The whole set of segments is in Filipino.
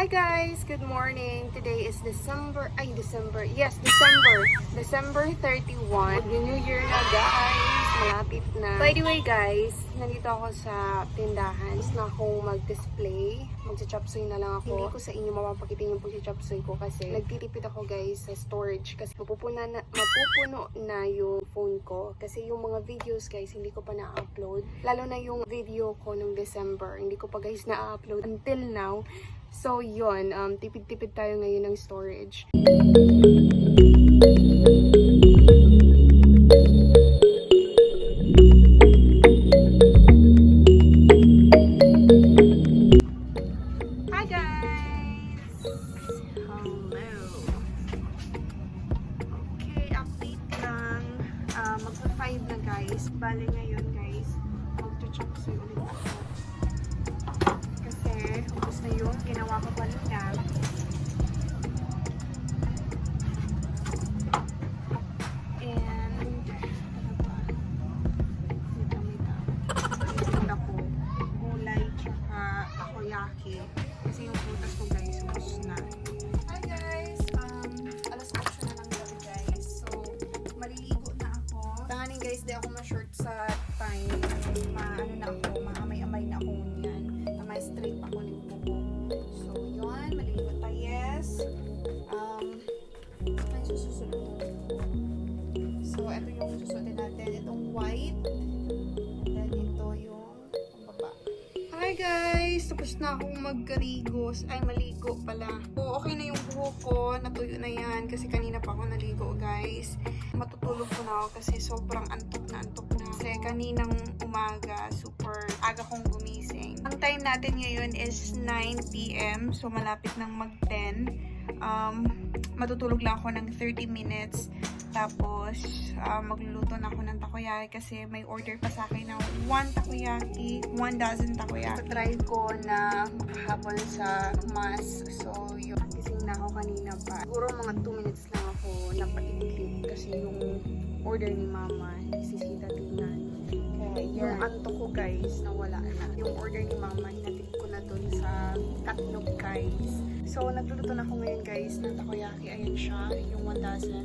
Hi guys! Good morning! Today is December 31. New Year na guys! Malapit na. By the way guys, nandito ako sa tindahan. Gusto na akong mag-display. Magcha-chopsuey na lang ako. Hindi ko sa inyo mapapakita yung pag-chopsuey ko kasi nagtitipid ako guys sa storage. Kasi mapupuno na yung phone ko. Kasi yung mga videos guys, hindi ko pa na-upload. Lalo na yung video ko nung December. Hindi ko pa guys na-upload until now. So, yun. Tipid-tipid tayo ngayon ng storage. Hi, guys! Hello! Okay, update lang. Magpa-5 na, guys. Bale ngayon, guys. Magcha-chopsuey ulit ako. Tapos na yung ginawa ko kanina. And ito ko gulay tsaka takoyaki kasi yung prutas ko guys ubos na. Hi guys! Alas 8 na lang gabi guys. So maliligo na ako. Tanganin guys, di ako ma-short sa time. Ano na ako, maamay-amay na ako niyan. May straight ako ng buko. So, yun. Maliligo tayo. Yes. Ano susunod? So, ito yung susunod natin. Itong white. And then, ito yung pambaba. Hi guys! Tapos na akong magkarigos. Ay, maligo pala. So, okay na yung buhok ko. Natuyo na yan. Kasi kanina pa ako naligo guys. Matutulog ko na ako kasi sobrang antok na. Kasi kaninang umaga, super aga kong gumising. Ang time natin ngayon is 9 PM. So, malapit nang mag-10. Matutulog lang ako ng 30 minutes. Tapos, magluluto na ako ng takoyaki kasi may order pa sa akin na 1 dozen takoyaki. Try ko na makahabol sa mas. So, yun. Gising na ako kanina pa. Siguro mga 2 minutes lang ako napatiglit kasi yung order ni mama, sisita tingnan. Kaya yung antok ko guys, nawala na. Yung order ni mama, hinatid ko na dun sa Katnog guys. So, nagluluto na ako ngayon guys ng takoyaki. Ayan siya, yung 1 dozen.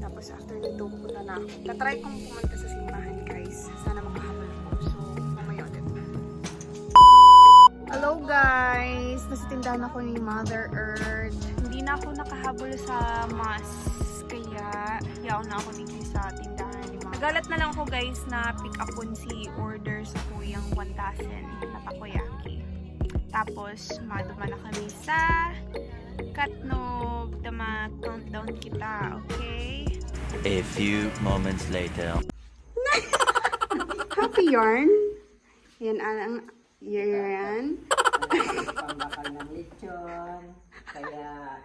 Tapos after nito, pupunta na ako. Tatry kong pumunta sa simbahan guys. Sana makahabol ako. So, mamaya ulit. Hello guys! Nasa tindahan ako ni Mother Earth. Hindi na ako nakahabol sa mas. Kaya, yaw na ako dito sa tindahan ni Mama. Galat na lang ako guys na pick upon si order sa kuyang 1 dozen na takoyaki. Tapos, maduma na kami sa Katnog. Countdown kita, okay? A few moments later. Happy yarn. Yan ang yarn. Pambakal ng lechon. Kaya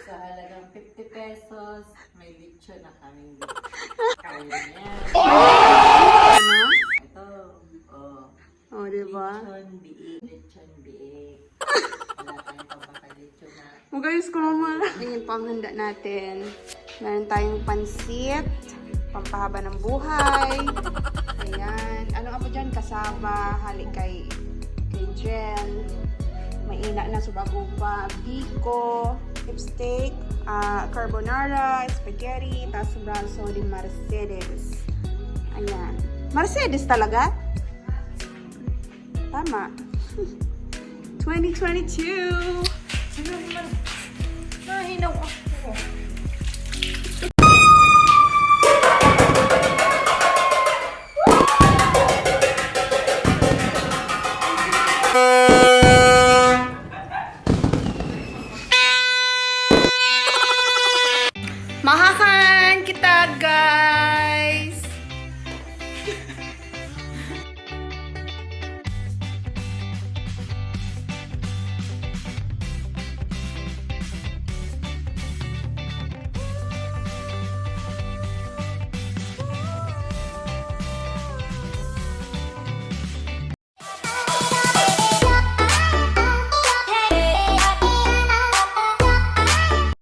sa halagang 50 pesos, may lechon na kaming kaya niya. Ano? Ito, Oh, diba? lechon biik. Wala tayong pambakal lechon na. Guys, kung naman. Ayan po ang handa natin. Meron tayong pansit, pampahaba ng buhay. Ayan. Ano nga po dyan? Kasaba, halik kay Jen. Mainak na subaguba, biko, lipstick, carbonara, spaghetti, tapos braso di Mercedes. Ayan. Mercedes talaga? Tama. 2022! Nahinaw ako. Mahakan kita guys!